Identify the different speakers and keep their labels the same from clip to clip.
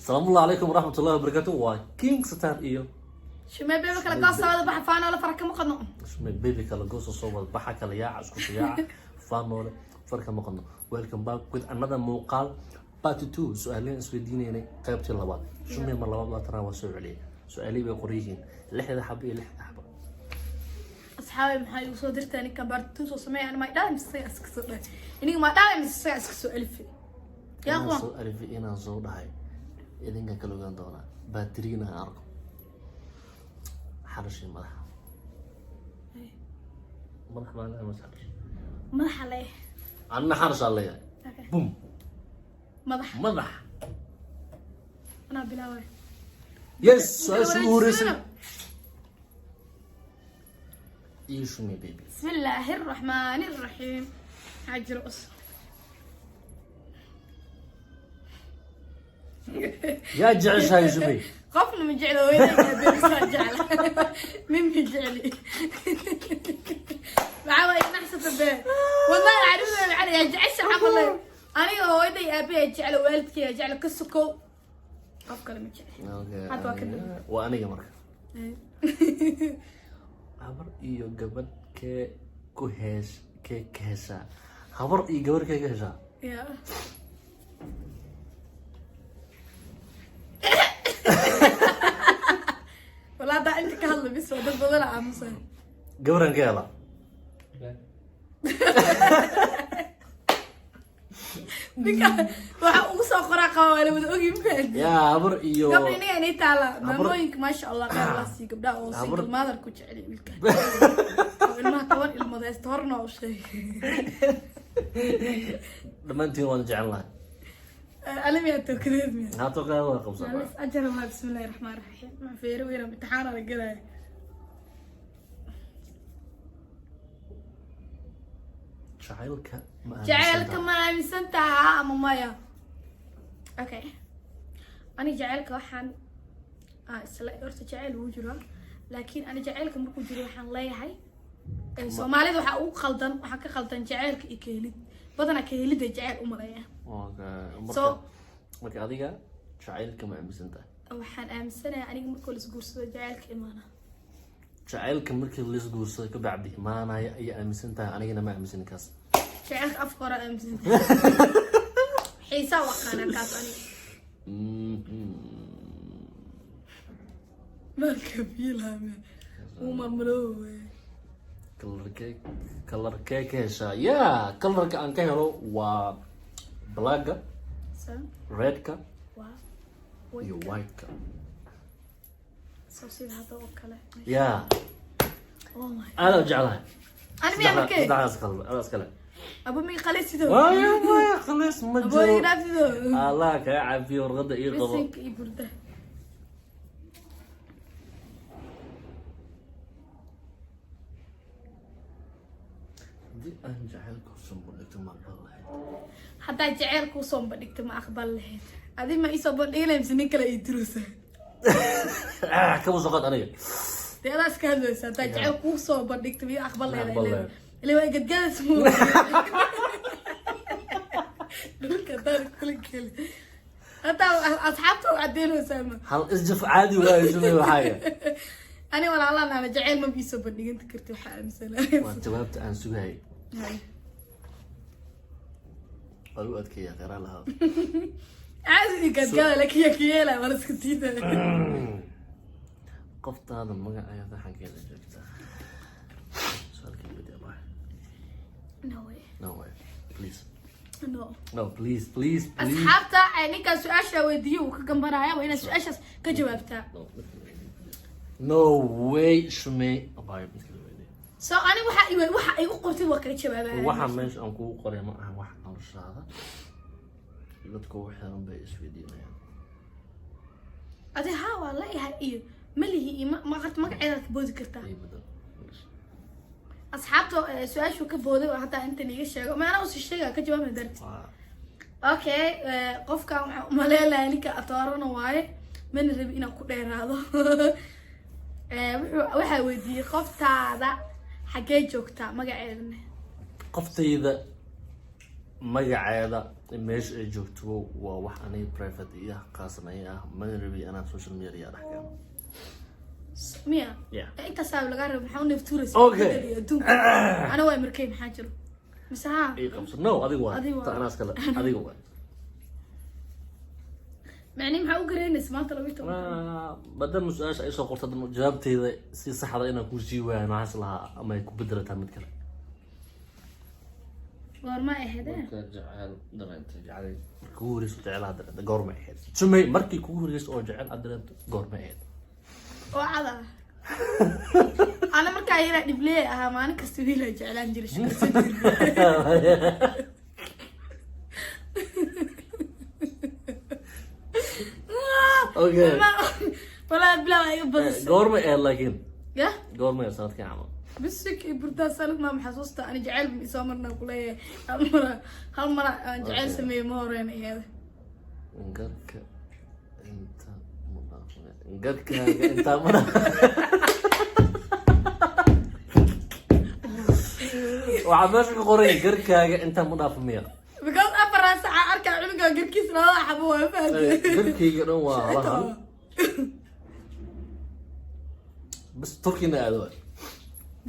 Speaker 1: السلام الله عليكم ورحمة الله وبركاته وكينج ستار إيو
Speaker 2: شو ما بيبك القصة هذا بحفانة ولا فرق مقنع
Speaker 1: شو ما بيبي كلا قوس صوب بحا كلا يا عشكو يا فانو فرق مقنع ويلكم باك with another موقال part 2 سؤالين سويديني يعني قيبتي اللبات شو ما مرة لا ترى وسوي عليه سؤالي بقريجين لحظة حبي لحظة حبي
Speaker 2: أصحابي محاي وصدر تاني كبرت توصل سماي أنا ما يدعم مستوى أسكسر إني ما دعم مستوى أسكسر ألفي يا أخوان
Speaker 1: ألفي إنا زود هاي إذا كلو جندونا باترينا أركو حرشي ملح ملح ما أنا مسحرش
Speaker 2: ملح عليه
Speaker 1: أنا حرش عليه بوم ملح
Speaker 2: أنا بلاوي
Speaker 1: يس سؤال ايش مي بيبي
Speaker 2: بسم الله الرحمن الرحيم حاج رؤوس
Speaker 1: يا جعش هاي شوفي
Speaker 2: قفل من جعله وين يا جعله من جعلي معاوي نحسب به والله عارف علي يا جعش حمله انا هويدي ابي جعله والدك يا جعله كسكو افكر من جعلي
Speaker 1: اوكي وانا مرك habar iyo gabadh kee ku heshaa habar iyo gabadh kee ka heshaa
Speaker 2: والله ده انت كهلا بس وده بدل عامسه
Speaker 1: gabadhan ka hela
Speaker 2: waxa ugu soo qoraa qawaale wada ogi mafahad
Speaker 1: yaa habar iyo
Speaker 2: gabadhina inay taala maamooyinka maasha Allah qaar la sii gabdhaha oo single mother ku jecel wiilka ilmaha kawan ilmada istorno oo shay
Speaker 1: dhamaantiin waan jecelnahay
Speaker 2: ألم يتوكلين مين؟
Speaker 1: هاتو كذا قبصة.
Speaker 2: أجل الله بسم الله الرحمن الرحيم ما في روينا امتحان على الجراي. جعلك ما مسنتها مايا. أوكي. أنا جعلك وحن سلا أرت جعل وجرا لكن أنا جعلك مركو جري وحن لا هاي. سومالي ذو حقوق خلطان وحكي خلطان جعلك إكيلد. بدنا كيلد جعل أمرية.
Speaker 1: marka adiga jacaylka ma aaminsantahay
Speaker 2: waxaan aaminsanahay aniga markii la isguursado jacaylka imaana
Speaker 1: jacaylka markii la isguursado ka bacdi imaanaya ayaa aaminsantahay anigana ma aaminsan kaas
Speaker 2: jacaylka afkora aaminsantahay xiisa waqana kaas aniga marka biilame uma maroowe
Speaker 1: kalarkee ka heshaa yaa kalarka aan ka helo waa blacka redka iyo whiteka yeah أنا جعلها
Speaker 2: أنا مين مكين
Speaker 1: أنا أسكله
Speaker 2: أبو مين خليس يدو
Speaker 1: ما خليس
Speaker 2: أبو مين يدو
Speaker 1: الله كعب في ورقة إيه قضاء
Speaker 2: بسنك إيه برده
Speaker 1: دي أنا جعلكم صنبولك ما أقبل
Speaker 2: حتى جعلكم صنبولك ما أقبل له هذه ما يصبر إيه لمس نكلا يدرسه
Speaker 1: كم سقط أنا
Speaker 2: ده لا سكان بس حتى جعلكم صنبولك ما أقبل له اللي هو قد جالس مو دول كتار كل كل حتى أصحابته عدينه سامة
Speaker 1: هل إسجف عادي ولا يسمي حاجة
Speaker 2: أنا ولا الله أنا جعل ما بيصبر أنت كرت وحاء مثلا
Speaker 1: وأنت جاوبت عن سجاي قالوا أذكي يا غير لها
Speaker 2: عادي قد قال لك يا كيلا ولا سكتينا
Speaker 1: قفت هذا المقع يا ذا حكي لي جبته سؤال كذا بدي أبغى no way please no please
Speaker 2: أصحابته يعني كان سؤال وديو وكجنبرايا وين سؤال كجوابته
Speaker 1: no way شمي أبغى
Speaker 2: so أنا waxa ay u qortay waa kala jawaabay
Speaker 1: waxa meesha aan ku qoray ma aha wax noloshaada dadku waxaan bay isweydiinayaan
Speaker 2: adi ha wala iyo malihi ma qart magaceeda ka boodi kartaa asxaabto su'aashu ka booday oo hatta inta niga sheego ma ana u sheega ka jawaab darti okay qofka waxa u maleeyaa ninka atoorana waaye man rabi inaan ku dheeraado waxa weydiiyay qoftaada حكي جوكتا مقعدنا
Speaker 1: قفتي إذا مقعدة meesha ay joogto waa wax anay private iyo qaasnay ah mana rabi anaa social media dhaxkan
Speaker 2: miya
Speaker 1: Yeah.
Speaker 2: inta saab laga rabo maxaa u neeftuuraysa
Speaker 1: Okay.
Speaker 2: ana waa markay maxaa jiro mise haa
Speaker 1: ay qabso no adiga waa
Speaker 2: Adiga waa.
Speaker 1: ta anaas kale adiga waa
Speaker 2: macni maxaa u garaynaysa maanta lagu tago
Speaker 1: badal su'aasha ay soo qortay jawaabteeda si saxda inaan ku sii waayno waxaas lahaa ama ay ku bedelataa mid kale
Speaker 2: goorma ay ahaydeen
Speaker 1: jecel dareento jecel kugu horeyso jecel aad dareento goorma ahayd sumay markii kugu horeyso oo jecel aad dareento goorma ahayd
Speaker 2: oo cada ana markaa yara dhiblee ahaa maalin kasta wiil ay jeclaan jiray shaqaysan
Speaker 1: okay
Speaker 2: walaa bilaa ay badis
Speaker 1: goorma ahayd laakiin
Speaker 2: ya
Speaker 1: goorma ahayd sanadkii camal
Speaker 2: bisik burda salad ma xasuusta ana jecel soo marna kuleeyahay hal mar aan jecel sameeyay ma horeen iyada
Speaker 1: garka inta mudaafne garkaaga inta mana waxaa meesha ku qoran garkaaga inta mudaafmiya
Speaker 2: because afar saaca arkaa cunuga garkiis laba xabo waa fahamay
Speaker 1: garkayga dhan waa halahan bas turkina aado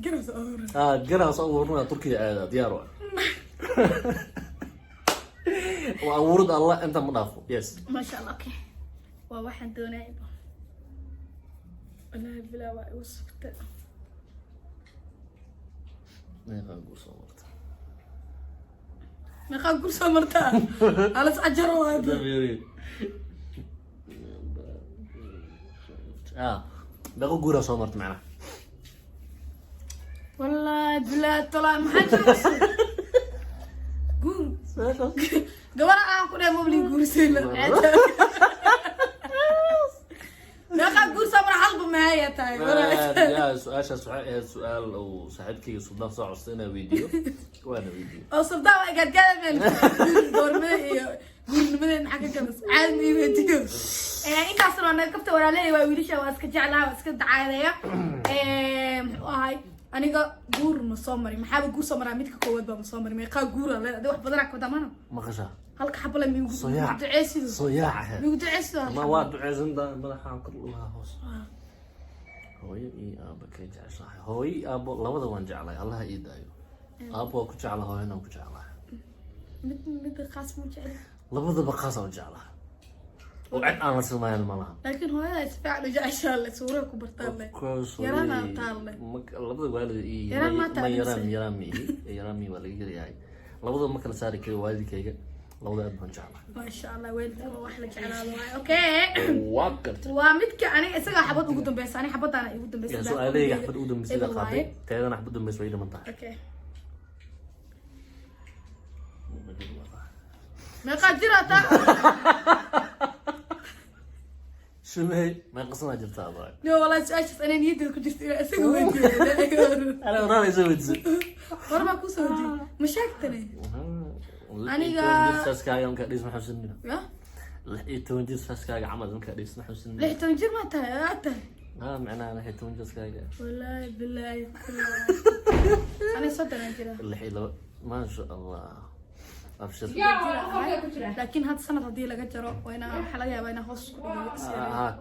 Speaker 2: garas oo
Speaker 1: garaas abuurna turkiya aada diyaar waa waa abuurad allah inta mudaafo yes
Speaker 2: ما شاء الله اوكي وواحد دونايب انا بلا وصفت
Speaker 1: meeqa guur soo marta
Speaker 2: ما قال كل سمرتها على سأجروا هذا
Speaker 1: meeqa guuraa soo marta macnaha
Speaker 2: والله بلا طلع ما حد قول قبل انا كنا مبلي قول سيلا ما قال قول سمر حلب ما هي تاي
Speaker 1: يا سؤال او صاحبتي صدام soo codstayna video waana video
Speaker 2: او صدق قاعد قاعد من دورمي gurnimada xagga kanas caadi video inta asoo aan qabta walaalay waa wiilasha waa iska jeclaa waa iska dacaadaya muxuu ahay aniga guur ma soo marin maxaa guur soo maraa midka koowaad baa ma soo marin meeqa guur ah leedahay wax badan ka damana
Speaker 1: maqasha
Speaker 2: halka xabla mi ugu duceesido
Speaker 1: soo yaaca
Speaker 2: mi ugu duceesido
Speaker 1: ma waa duceesanta madaxa kor u lahaa hoos hooyo iyo aaba ka jeceshahay hooyo iyo aabo labada waan jeclay allah ii daayo aabo waa ku jeclaa hooyana ku jeclaa
Speaker 2: mid khaas mu jecel
Speaker 1: labadaba qaas aan jeclaa oo cid aan la sameeyay ma laha
Speaker 2: laakiin hooyada isfaacdo jeceshaa la suura ku bartaan leh yarana taale
Speaker 1: labada waalid iyo yarami waa laga yahay labada ma kala saari karo waalidkayga labada aad baan jeclaa
Speaker 2: ما شاء الله ويلكم واحلى جعلها اوكي
Speaker 1: وقت
Speaker 2: ومدك انا اسغا حبد ugu dambeysay ani xabadana ugu dambeysay
Speaker 1: su'aalaha xabad ugu dambeysay qaaday taadana xabad dambeysay way dhimantaa
Speaker 2: okay ما قادرة
Speaker 1: شمي ما قصنا جبتها باي
Speaker 2: لا والله اسف انا نيتي كنت اسوي
Speaker 1: انا وراي سويت
Speaker 2: ورا ما كوسو دي مشاكتني
Speaker 1: أنا جالس كاي يوم كديس محسن
Speaker 2: يا
Speaker 1: لحيت تونجس كاي عمل يوم كديس محسن
Speaker 2: ليه تنجر ما تا
Speaker 1: معناها انا لحيت تونجس كاي
Speaker 2: والله بالله انا صدق كده
Speaker 1: اللحي ما شاء الله ابشر
Speaker 2: لكن هذا السنه هذه لقى جرو وانا حلا يا وانا هوس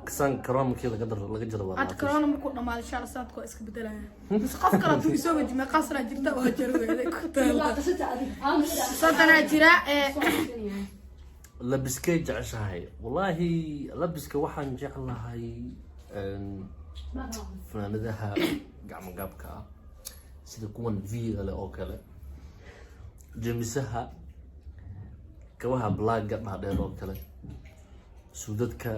Speaker 1: كسان كرام كذا قدر لقى جرو
Speaker 2: هاد كورونا markuu dhamaado insha Allah sanadku iska bedelaya bas qof kale tuu soo wadi ma qasra jirta oo jaro ku taala sadana jira
Speaker 1: labiskay jeceshahay wallahi labiska waxaan jeclahay fanaanadaha gacmo gaabka sida kuwan V-ga oo kale jamisaha kawaha blaaga dhaadheer oo kale suudadka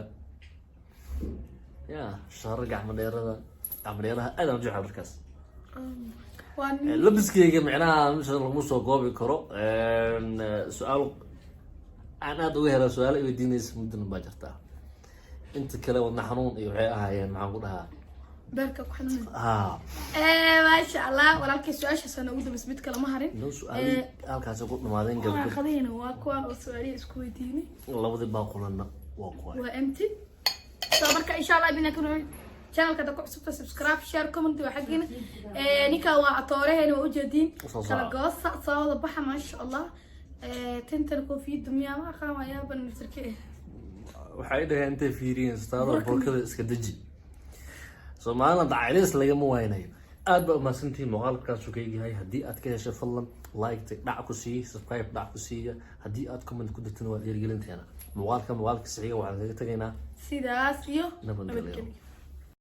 Speaker 1: ya shaar gacmo dheeraha aad aan jecel markaas labiskayga macnaha meesha lagu soo goobi karo su'aal aan aad uga helay su'aal ay weydiinaysa muddo baa jirta inta kale wadna xanuun iyo waxay ahaayeen maxaan ku dhahaa
Speaker 2: beerka ku xanuun ما شاء الله ولكن سؤال سنه ugu dambeys mid kale ma harin
Speaker 1: loo su'aal halkaas ku dhamaadeen
Speaker 2: gabadha qadayna waa kuwan oo su'aali isku weydiinay
Speaker 1: labadii baa qulana waa kuwan
Speaker 2: waa empty soo marka insha Allah bina kun channel ka subscribe share comment wa xaqina ninka waa atoorahayna waa u jeedin kala goosa soo baxa ma sha Allah tintan koofiyadda miyaa ma aqaan waa yaaban nafsirke
Speaker 1: waxay dhaheen intay fiiriyeen staada burkada iska deji Soomaalida dacaylis lagama waynayo aad ba umaasantiin muuqaalkaas uu yahay haddii aad ka heshay fadlan like dhac ku sii subscribe dhac ku siiya haddii aad comment ku dirtana waa dhiirigelinteena muuqaalka saxiiga waxaan kaga tagaynaa
Speaker 2: sidaas iyo
Speaker 1: nabadgelyo
Speaker 2: nabadgelyo